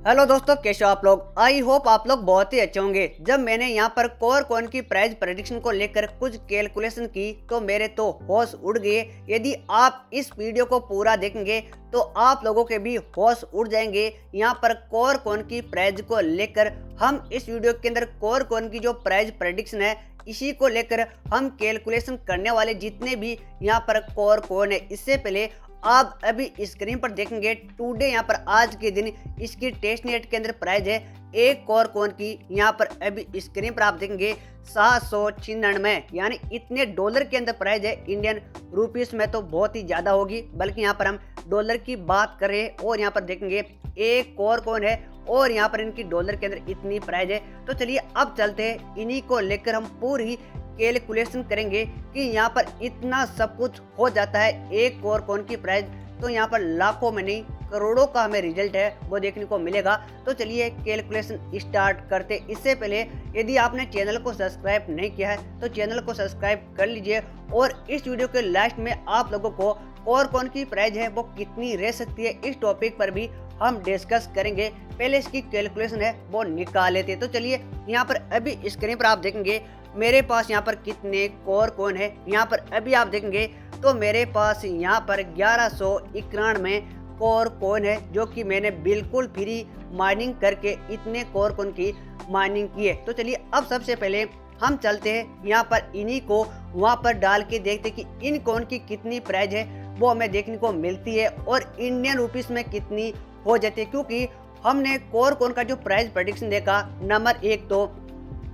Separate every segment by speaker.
Speaker 1: Hello दोस्तों, कैसे हो आप लोग। आई होप आप लोग बहुत ही अच्छे होंगे। जब मैंने यहाँ पर कोर कॉइन की प्राइस प्रेडिक्शन को लेकर कुछ कैलकुलेशन की तो मेरे तो होश उड़ गए। यदि आप इस वीडियो को पूरा देखेंगे तो आप लोगों के भी होश उड़ जाएंगे। यहाँ पर कोर कॉइन की प्राइस को लेकर हम इस वीडियो के अंदर कोर कॉइन की जो प्राइस प्रेडिक्शन है इसी को लेकर हम कैलकुलेशन करने वाले जितने भी यहाँ पर कोर कॉइन है। इससे पहले आप अभी स्क्रीन पर देखेंगे टुडे यहाँ पर आज के दिन इसकी टेस्ट नेट के अंदर प्राइस है एक कोर कॉइन की। यहाँ पर अभी स्क्रीन पर आप देखेंगे 796 यानी इतने डॉलर के अंदर प्राइस है। इंडियन रुपीस में तो बहुत ही ज़्यादा होगी, बल्कि यहाँ पर हम डॉलर की बात कर रहे हैं और यहाँ पर देखेंगे एक कोर कॉइन है और यहाँ पर इनकी डॉलर के अंदर इतनी प्राइस है। तो चलिए अब चलते हैं, इन्हीं को लेकर हम पूरी कैलकुलेशन करेंगे कि यहाँ पर इतना सब कुछ हो जाता है एक कोर कॉइन की प्राइस। तो यहाँ पर लाखों में नहीं करोड़ों का हमें रिजल्ट है वो देखने को मिलेगा। तो चलिए कैलकुलेशन स्टार्ट करते। इससे पहले यदि आपने चैनल को सब्सक्राइब नहीं किया है तो चैनल को सब्सक्राइब कर लीजिए और इस वीडियो के लास्ट में आप लोगों को कोर कॉइन की प्राइस है वो कितनी रह सकती है इस टॉपिक पर भी हम डिस्कस करेंगे। पहले इसकी कैलकुलेशन है वो निकाल लेते हैं। तो चलिए यहाँ पर अभी स्क्रीन पर आप देखेंगे मेरे पास यहाँ पर कितने कोर कॉइन है। यहाँ पर अभी आप देखेंगे तो मेरे पास यहाँ पर 1191 कोर कॉइन है जो कि मैंने बिल्कुल फ्री माइनिंग करके इतने कोर कॉइन की माइनिंग की है। तो चलिए अब सबसे पहले हम चलते हैं यहाँ पर इन्हीं को वहाँ पर डाल के देखते कि इन कॉइन की कितनी प्राइस है वो हमें देखने को मिलती है और इंडियन रुपीस में कितनी हो जाती है। क्योंकि हमने कोर कॉइन का जो प्राइस प्रेडिक्शन देखा, नंबर एक तो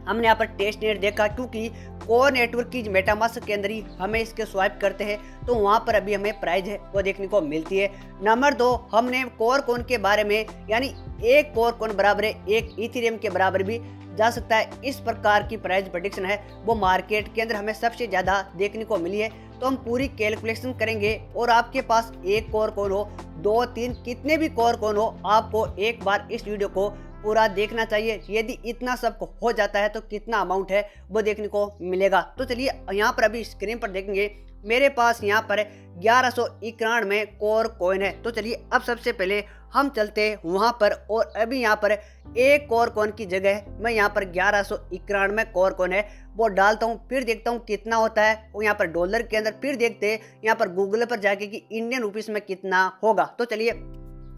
Speaker 1: हमने यहाँ पर टेस्ट नेट देखा क्योंकि कोर नेटवर्क की मेटामास्क के अंदर ही हमें इसके स्वाइप करते हैं तो वहाँ पर अभी हमें प्राइस है वो देखने को मिलती है। नंबर दो हमने कोर कॉइन के बारे में यानी एक कोर कॉइन बराबर है एक इथेरियम के बराबर भी जा सकता है। इस प्रकार की प्राइस प्रेडिक्शन है वो मार्केट के अंदर हमें सबसे ज़्यादा देखने को मिली है। तो हम पूरी कैलकुलेशन करेंगे और आपके पास एक कोर कॉइन हो दो तीन कितने भी कोर कॉइन हो आपको एक बार इस वीडियो को पूरा देखना चाहिए। यदि इतना सब हो जाता है तो कितना अमाउंट है वो देखने को मिलेगा। तो चलिए यहाँ पर अभी स्क्रीन पर देखेंगे मेरे पास यहाँ पर 1191 कोर कॉइन है। तो चलिए अब सबसे पहले हम चलते हैं वहाँ पर और अभी यहाँ पर एक कोर कॉइन की जगह मैं यहाँ पर 1191 कोर कॉइन है वो डालता हूँ, फिर देखता हूँ कितना होता है वो यहाँ पर डॉलर के अंदर। फिर देखते हैं यहाँ पर गूगल पर जाके कि इंडियन रुपीस में कितना होगा। तो चलिए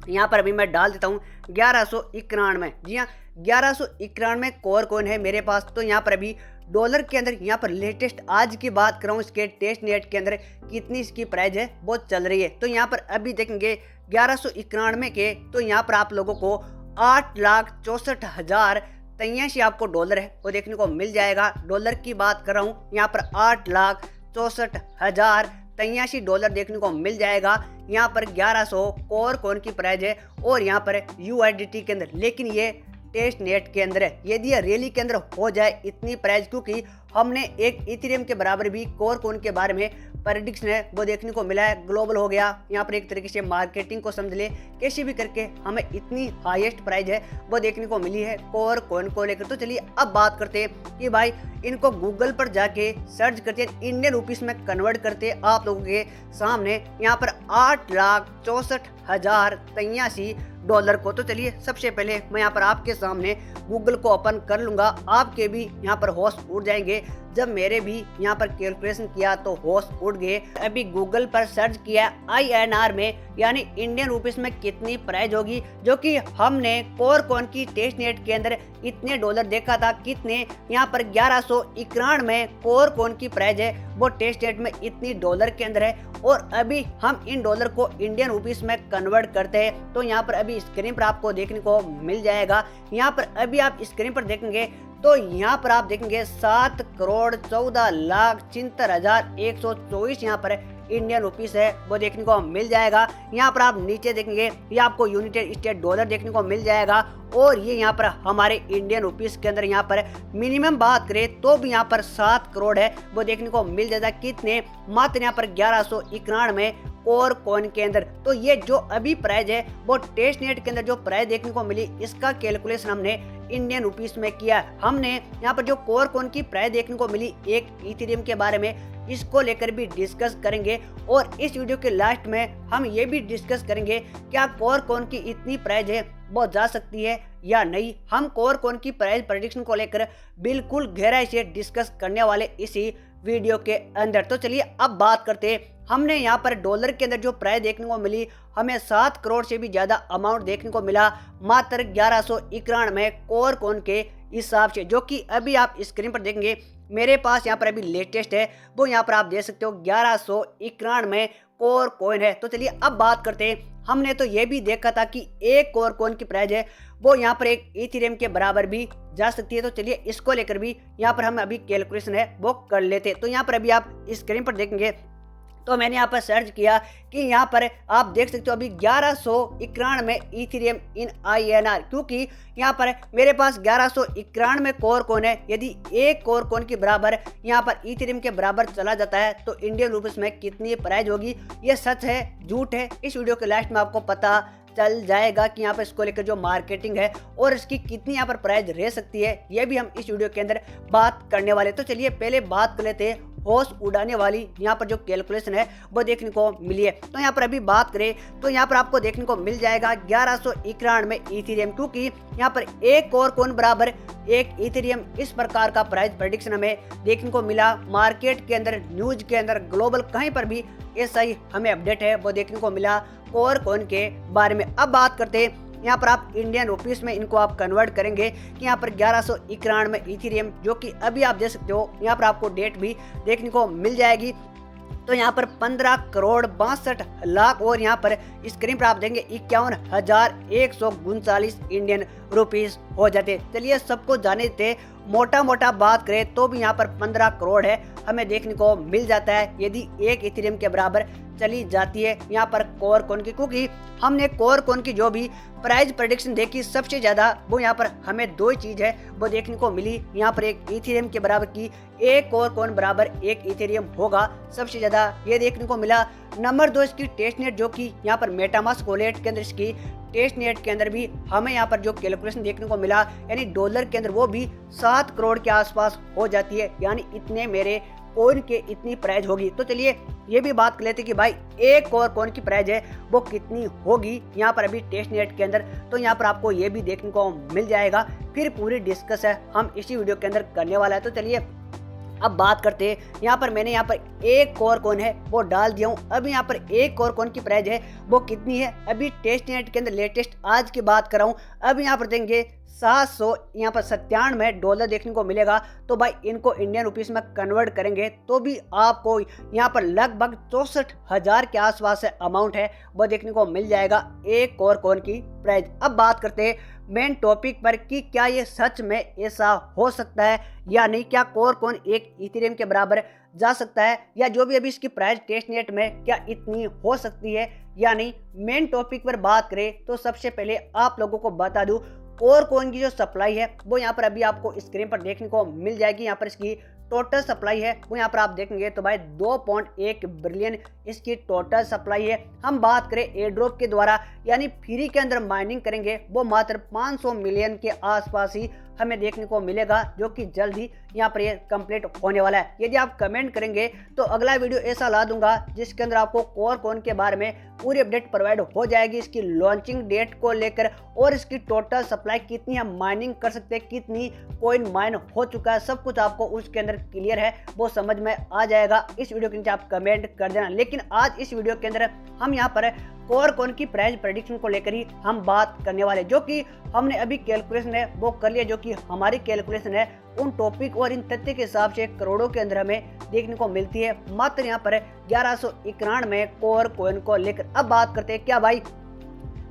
Speaker 1: यहाँ पर अभी मैं डाल देता हूँ 1191। जी हाँ, 1191 कोर कॉइन है मेरे पास। तो यहाँ पर अभी डॉलर के अंदर यहाँ पर लेटेस्ट आज की बात कर रहा हूँ इसके टेस्ट नेट के अंदर कितनी इसकी प्राइस है वो चल रही है। तो यहाँ पर अभी देखेंगे 1191 के तो यहाँ पर आप लोगों को 8,64,083 आपको डॉलर है वो देखने को मिल जाएगा। डॉलर की बात कर रहा हूँ यहाँ पर 8,64,083 डॉलर देखने को मिल जाएगा। यहाँ पर 1100 कोर कॉइन की प्राइस है और यहाँ पर USDT के अंदर, लेकिन ये टेस्ट नेट के अंदर है। यदि ये रियली के अंदर हो जाए इतनी प्राइस, क्योंकि हमने एक इथेरियम के बराबर भी कोर कॉइन के बारे में प्रेडिक्शन है वो देखने को मिला है। ग्लोबल हो गया, यहाँ पर एक तरीके से मार्केटिंग को समझ ले, कैसे भी करके हमें इतनी हाईएस्ट प्राइस है वो देखने को मिली है कोर कॉइन को लेकर। तो चलिए अब बात करते हैं कि भाई इनको गूगल पर जाके सर्च करते हैं, इंडियन रुपीस में कन्वर्ट करते आप लोगों के सामने यहाँ पर 8,64,083 डॉलर को। तो चलिए सबसे पहले मैं यहाँ पर आपके सामने गूगल को ओपन कर लूँगा, आपके भी यहाँ पर होश उड़ जाएंगे। जब मेरे भी यहाँ पर कैलकुलेशन किया तो होश उड़ गए। अभी गूगल पर सर्च किया INR में यानी इंडियन रुपीस में कितनी प्राइस होगी, जो कि हमने कोर कॉइन की टेस्ट नेट के अंदर इतने डॉलर देखा था। कितने यहाँ पर 1191 कोर कॉइन की प्राइस है वो टेस्ट नेट में इतनी डॉलर के अंदर है और अभी हम इन डॉलर को इंडियन रुपीस में कन्वर्ट करते हैं। तो यहाँ पर अभी स्क्रीन पर आपको देखने को मिल जाएगा। यहाँ पर अभी आप स्क्रीन पर देखेंगे तो यहाँ पर आप देखेंगे 7,14,73,124 यहाँ पर इंडियन रुपीस है वो देखने को मिल जाएगा। यहाँ पर आप नीचे देखेंगे ये आपको यूनाइटेड स्टेट डॉलर देखने को मिल जाएगा और ये यहाँ पर हमारे इंडियन रुपीस के अंदर यहाँ पर मिनिमम बात करें तो भी यहाँ पर 7 करोड़ है वो देखने को मिल जाता है। कितने मात्र यहाँ पर 1191 कोर कॉइन के अंदर। तो ये जो अभी प्राइस है वो टेस्ट नेट के अंदर जो प्राइस देखने को मिली, इसका कैलकुलेशन हमने इंडियन रुपीस में किया। हमने यहाँ पर जो कोर कॉइन की प्राइस देखने को मिली एक इथेरियम के बारे में, इसको लेकर भी डिस्कस करेंगे। और इस वीडियो के लास्ट में हम ये भी डिस्कस करेंगे क्या कोर कॉइन की इतनी प्राइस है वो जा सकती है या नहीं। हम कोर कॉइन की प्राइस प्रेडिक्शन को लेकर बिल्कुल गहराई से डिस्कस करने वाले इसी वीडियो के अंदर। तो चलिए अब बात करते हैं। हमने यहाँ पर डॉलर के अंदर जो प्राइस देखने को मिली, हमें 7 करोड़ से भी ज्यादा अमाउंट देखने को मिला मात्र 1191 कोर कॉइन के हिसाब से, जो कि अभी आप स्क्रीन पर देखेंगे मेरे पास यहाँ पर अभी लेटेस्ट है, वो यहाँ पर आप देख सकते हो 1191 कोर कॉइन है। तो चलिए अब बात करते हैं। हमने तो ये भी देखा था कि एक कोर कॉइन की प्राइस है वो यहाँ पर एक इथेरियम के बराबर भी जा सकती है। तो चलिए इसको लेकर भी यहाँ पर हम अभी कैलकुलेशन है वो कर लेते। तो यहाँ पर अभी आप स्क्रीन पर देखेंगे तो मैंने यहाँ पर सर्च किया कि यहाँ पर आप देख सकते हो अभी 1191 इथेरियम इन INR, क्योंकि यहाँ पर मेरे पास 1191 कोर कॉइन है। यदि एक कोर कॉइन के बराबर यहाँ पर इथेरियम के बराबर चला जाता है तो इंडियन रुपीस में कितनी प्राइस होगी, ये सच है झूठ है, इस वीडियो के लास्ट में आपको पता चल जाएगा कि यहाँ पर इसको लेकर जो मार्केटिंग है और इसकी कितनी यहाँ पर प्राइस रह सकती है, ये भी हम इस वीडियो के अंदर बात करने वाले। तो चलिए पहले बात कर लेते हैं होश उड़ाने वाली यहाँ पर जो कैलकुलेशन है वो देखने को मिली है। तो यहाँ पर अभी बात करें तो यहाँ पर आपको देखने को मिल जाएगा 1191 इथेरियम, क्योंकि यहाँ पर एक कोर कॉइन बराबर एक इथेरियम, इस प्रकार का प्राइस प्रेडिक्शन हमें देखने को मिला। मार्केट के अंदर, न्यूज के अंदर, ग्लोबल कहीं पर भी ऐसा ही हमें अपडेट है वो देखने को मिला कोर कॉइन के बारे में। अब बात करते हैं यहाँ पर आप इंडियन रुपीस में इनको आप कन्वर्ट करेंगे कि यहाँ पर 1191 इथेरियम, जो कि अभी आप देख सकते हो यहाँ पर आपको डेट भी देखने को मिल जाएगी। तो यहाँ पर 15 करोड़ 62 लाख और यहाँ पर स्क्रीन पर आप देंगे 51,139 इंडियन रुपीस हो जाते। चलिए सबको जाने थे, मोटा मोटा बात करें तो भी यहाँ पर 15 करोड़ है हमें देखने को मिल जाता है यदि एक इथेरियम के बराबर चली जाती है यहाँ पर कोर कॉइन की। क्योंकि हमने कोर कॉइन की जो भी प्राइस प्रेडिक्शन देखी सबसे ज्यादा वो यहाँ पर हमें दो ही चीज है वो देखने को मिली। यहाँ पर एक इथेरियम के बराबर की एक कोर कॉइन बराबर एक इथेरियम होगा, सबसे ज्यादा ये देखने को मिला। नंबर 2 इसकी टेस्ट नेट, जो कि यहाँ पर मेटामास्क वॉलेट के अंदर इसकी टेस्ट नेट के अंदर भी हमें यहाँ पर जो कैलकुलेशन देखने को मिला, यानी डॉलर के अंदर वो भी 7 करोड़ के आसपास हो जाती है, यानी इतने मेरे कॉइन के इतनी प्राइस होगी। तो चलिए ये भी बात कर लेते कि भाई एक और कॉइन की प्राइस है वो कितनी होगी यहाँ पर अभी टेस्ट नेट के अंदर। तो यहाँ पर आपको ये भी देखने को मिल जाएगा, फिर पूरी डिस्कस है हम इसी वीडियो के अंदर करने वाला है। तो चलिए अब बात करते हैं। यहाँ पर मैंने यहाँ पर एक कोर कॉइन है वो डाल दिया हूँ। अब यहाँ पर एक कोर कॉइन की प्राइस है वो कितनी है, अभी टेस्ट नेट के अंदर लेटेस्ट आज की बात कर रहा हूँ। अब यहाँ पर देंगे 700 यहाँ पर 97 डॉलर देखने को मिलेगा। तो भाई इनको इंडियन रुपीस में कन्वर्ट करेंगे तो भी आपको यहाँ पर लगभग 64,000 के आसपास अमाउंट है वो देखने को मिल जाएगा एक कोर कॉइन की प्राइस। अब बात करते हैं मेन टॉपिक पर कि क्या ये सच में ऐसा हो सकता है या नहीं, क्या कोर कॉइन एक इथेरियम के बराबर जा सकता है, या जो भी अभी इसकी प्राइस टेस्ट नेट में क्या इतनी हो सकती है या नहीं। मेन टॉपिक पर बात करें तो सबसे पहले आप लोगों को बता दूं कोर कॉइन की जो सप्लाई है वो यहाँ पर अभी आपको स्क्रीन पर देखने को मिल जाएगी। यहाँ पर इसकी टोटल सप्लाई है वो यहाँ पर आप देखेंगे तो भाई 2.1 बिलियन इसकी टोटल सप्लाई है। हम बात करें एयर ड्रॉप के द्वारा यानी फ्री के अंदर माइनिंग करेंगे वो मात्र 500 मिलियन के आसपास ही हमें देखने को मिलेगा, जो कि जल्द ही यहाँ पर ये कंप्लीट होने वाला है। यदि आप कमेंट करेंगे तो अगला वीडियो ऐसा ला दूंगा जिसके अंदर आपको कोर कॉइन के बारे में पूरी अपडेट प्रोवाइड हो जाएगी, इसकी लॉन्चिंग डेट को लेकर और इसकी टोटल सप्लाई कितनी हम माइनिंग कर सकते हैं, कितनी कॉइन माइन हो चुका है, सब कुछ आपको उसके अंदर क्लियर है वो समझ में आ जाएगा। इस वीडियो के नीचे आप कमेंट कर देना। लेकिन आज इस वीडियो के अंदर हम यहाँ पर कोर कॉइन की प्राइस प्रेडिक्शन को लेकर ही हम बात करने वाले, जो कि हमने अभी कैलकुलेशन है वो कर लिया, जो कि हमारी कैलकुलेशन है उन टॉपिक और इन तथ्य के हिसाब से करोड़ों के अंदर हमें देखने को मिलती है मात्र यहाँ पर 1191 कोर कॉइन को लेकर। अब बात करते हैं क्या भाई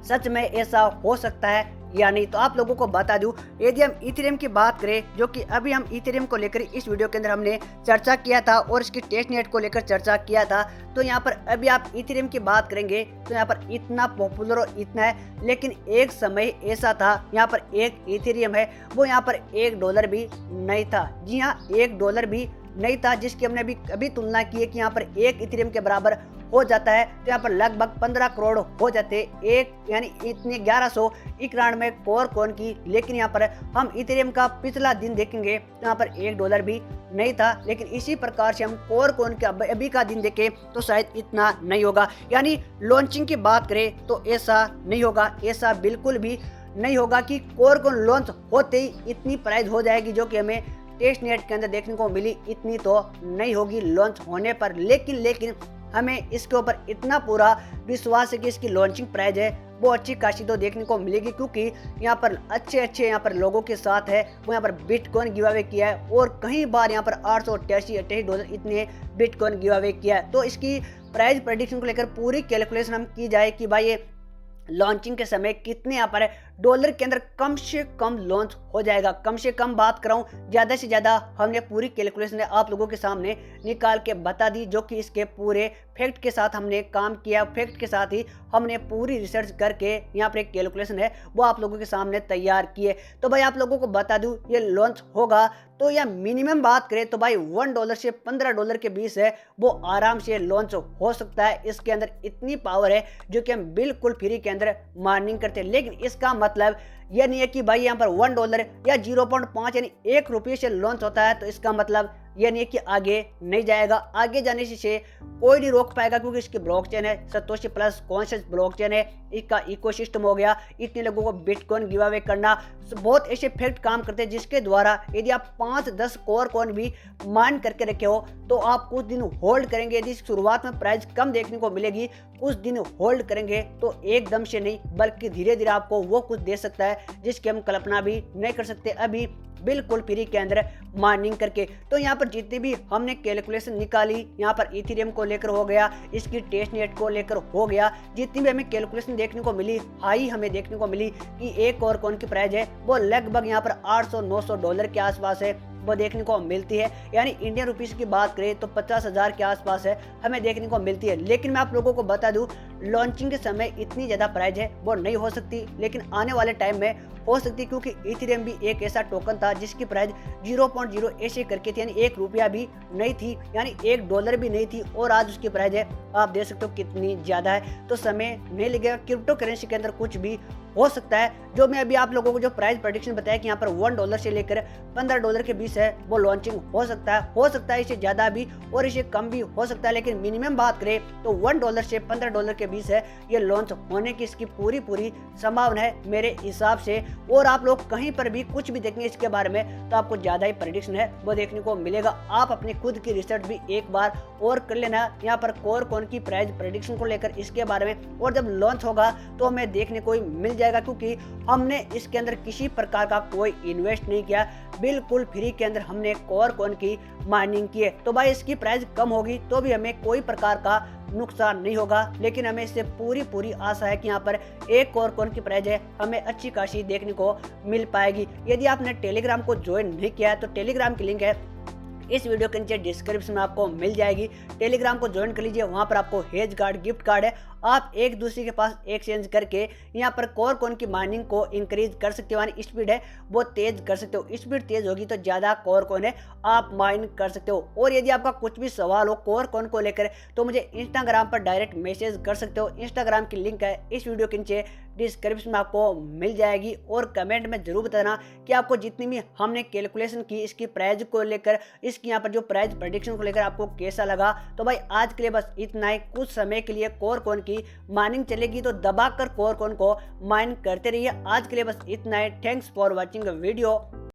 Speaker 1: सच में ऐसा हो सकता है या नहीं। तो आप लोगों को बता दूं यदि हम इथेरियम की बात करें, जो कि अभी हम इथेरियम को लेकर इस वीडियो के अंदर हमने चर्चा किया था और इसकी टेस्ट नेट को लेकर चर्चा किया था, तो यहाँ पर अभी आप इथेरियम की बात करेंगे तो यहाँ पर इतना पॉपुलर और इतना है, लेकिन एक समय ऐसा था यहाँ पर एक इथेरियम है वो यहाँ पर $1 भी नहीं था। जी हाँ, $1 भी नहीं था, जिसकी हमने अभी तुलना की है कि यहाँ पर एक इथेरियम के बराबर हो जाता है तो यहाँ पर लगभग 15 करोड़ हो जाते एक, यानी इतने 1191 कोर कॉइन की। लेकिन यहाँ पर हम इथेरियम का पिछला दिन देखेंगे तो यहाँ पर $1 भी नहीं था। लेकिन इसी प्रकार से हम कोर कॉइन के अभी का दिन देखें तो शायद इतना नहीं होगा। यानी लॉन्चिंग की बात करें तो ऐसा नहीं होगा, ऐसा बिल्कुल भी नहीं होगा कि कोर कॉइन लॉन्च होते ही इतनी प्राइस हो जाएगी जो कि हमें टेस्ट नेट के अंदर देखने को मिली, इतनी तो नहीं होगी लॉन्च होने पर। लेकिन हमें इसके ऊपर इतना पूरा विश्वास है कि इसकी लॉन्चिंग प्राइस है वो अच्छी खासी तो देखने को मिलेगी, क्योंकि यहाँ पर अच्छे यहाँ पर लोगों के साथ है वो यहाँ पर बिटकॉइन गिव अवे किया है और कई बार यहाँ पर $888 इतने बिटकॉइन गिव अवे किया है। तो इसकी प्राइस प्रेडिक्शन को लेकर पूरी कैलकुलेशन हम की जाए कि भाई ये लॉन्चिंग के समय कितने यहाँ पर डॉलर के अंदर कम से कम लॉन्च हो जाएगा। कम से कम बात कर रहा हूँ, ज़्यादा से ज़्यादा हमने पूरी कैलकुलेशन आप लोगों के सामने निकाल के बता दी, जो कि इसके पूरे फैक्ट के साथ हमने काम किया। फैक्ट के साथ ही हमने पूरी रिसर्च करके यहाँ पर एक कैलकुलेशन है वो आप लोगों के सामने तैयार किए। तो भाई आप लोगों को बता दूँ ये लॉन्च होगा तो या मिनिमम बात करें तो भाई $1 से $15 के बीच है वो आराम से लॉन्च हो सकता है। इसके अंदर इतनी पावर है जो कि हम बिल्कुल फ्री के अंदर माइनिंग करते हैं। लेकिन इसका मतलब यह नहीं है कि भाई यहाँ पर $1 या 0.5 यानी ₹1 से लॉन्च होता है तो इसका मतलब यह नहीं है कि आगे नहीं जाएगा। आगे जाने से कोई नहीं रोक पाएगा, क्योंकि इसकी ब्लॉकचेन है सतोशी प्लस कॉन्शियस ब्लॉकचेन है, इसका इकोसिस्टम हो गया। इतने लोगों को बिटकॉइन गिव अवे करना, बहुत ऐसे फैक्ट काम करते हैं जिसके द्वारा यदि आप 5-10 कोर कॉइन भी माइन करके रखे हो तो आप कुछ दिन होल्ड करेंगे। यदि शुरुआत में प्राइस कम देखने को मिलेगी, कुछ दिन होल्ड करेंगे तो एकदम से नहीं बल्कि धीरे धीरे आपको वो कुछ दे सकता है जिसकी हम कल्पना भी नहीं कर सकते अभी बिल्कुल फ्री के अंदर माइनिंग करके। तो यहाँ पर जितनी भी हमने कैलकुलेशन निकाली, यहाँ पर इथेरियम को लेकर हो गया, इसकी टेस्ट नेट को लेकर हो गया, जितनी भी हमें कैलकुलेशन देखने को मिली, हाई हमें देखने को मिली कि एक और कॉइन की प्राइस है वो लगभग यहाँ पर $800-900 के आसपास है वो देखने को मिलती है। यानी इंडियन रुपीस की बात करें तो 50,000 के आसपास है हमें देखने को मिलती है। लेकिन मैं आप लोगों को बता दूं लॉन्चिंग के समय इतनी ज़्यादा प्राइस है वो नहीं हो सकती, लेकिन आने वाले टाइम में हो सकती है, क्योंकि इथेरियम भी एक ऐसा टोकन था जिसकी प्राइस 0.0 ऐसे करके थी, यानी ₹1 भी नहीं थी, यानी $1 भी नहीं थी, और आज उसकी प्राइस है आप देख सकते हो कितनी ज़्यादा है। तो समय नहीं लगेगा, क्रिप्टो करेंसी के अंदर कुछ भी हो सकता है। जो मैं अभी आप लोगों को जो प्राइस प्रेडिक्शन बताया कि यहाँ पर $1 से लेकर $15 के बीच है वो लॉन्चिंग हो सकता है इससे ज़्यादा भी और इससे कम भी हो सकता है। लेकिन मिनिमम बात करें तो $1 से $15 के बीच है ये लॉन्च होने की इसकी पूरी संभावना है मेरे हिसाब से। और आप लोग कहीं पर भी कुछ भी देखेंगे इसके बारे में तो आपको ज़्यादा ही प्रेडिक्शन है वो देखने को मिलेगा। आप अपनी खुद की रिसर्च भी एक बार और कर लेना यहाँ पर कोर कॉइन की प्राइस प्रेडिक्शन को लेकर इसके बारे में, और जब लॉन्च होगा तो हमें देखने को मिल जाएगा, क्योंकि हमने इसके अंदर किसी प्रकार का कोई इन्वेस्ट नहीं किया, बिल्कुल फ्री के अंदर हमने कोर कॉइन की माइनिंग की है। तो भाई इसकी प्राइस कम होगी तो भी हमें कोई प्रकार का नुकसान नहीं होगा, लेकिन हमें इससे पूरी आशा है कि यहाँ पर एक कोर कॉइन की प्राइस है हमें अच्छी खासी देखने को मिल पाएगी। यदि आपने टेलीग्राम को ज्वाइन नहीं किया है तो टेलीग्राम की लिंक है इस वीडियो के नीचे डिस्क्रिप्शन में आपको मिल जाएगी। टेलीग्राम को ज्वाइन कर लीजिए, वहाँ पर आपको हेज कार्ड गिफ्ट कार्ड है, आप एक दूसरे के पास एक्सचेंज करके यहाँ पर कोर कॉइन की माइनिंग को इंक्रीज कर सकते हो, यानी स्पीड है वो तेज कर सकते हो। स्पीड तेज होगी तो ज़्यादा कोर कॉइन है आप माइन कर सकते हो। और यदि आपका कुछ भी सवाल हो कोर कॉइन को लेकर तो मुझे इंस्टाग्राम पर डायरेक्ट मैसेज कर सकते हो। इंस्टाग्राम की लिंक है इस वीडियो के नीचे डिस्क्रिप्शन में आपको मिल जाएगी। और कमेंट में जरूर बताना कि आपको जितनी भी हमने कैलकुलेशन की इसकी प्राइस को लेकर, इसकी यहाँ पर जो प्राइस प्रेडिक्शन को लेकर आपको कैसा लगा। तो भाई आज के लिए बस इतना ही। कुछ समय के लिए कोर कॉइन की माइनिंग चलेगी तो दबाकर कोर कॉइन को माइन करते रहिए। आज के लिए बस इतना ही। Thanks for watching video.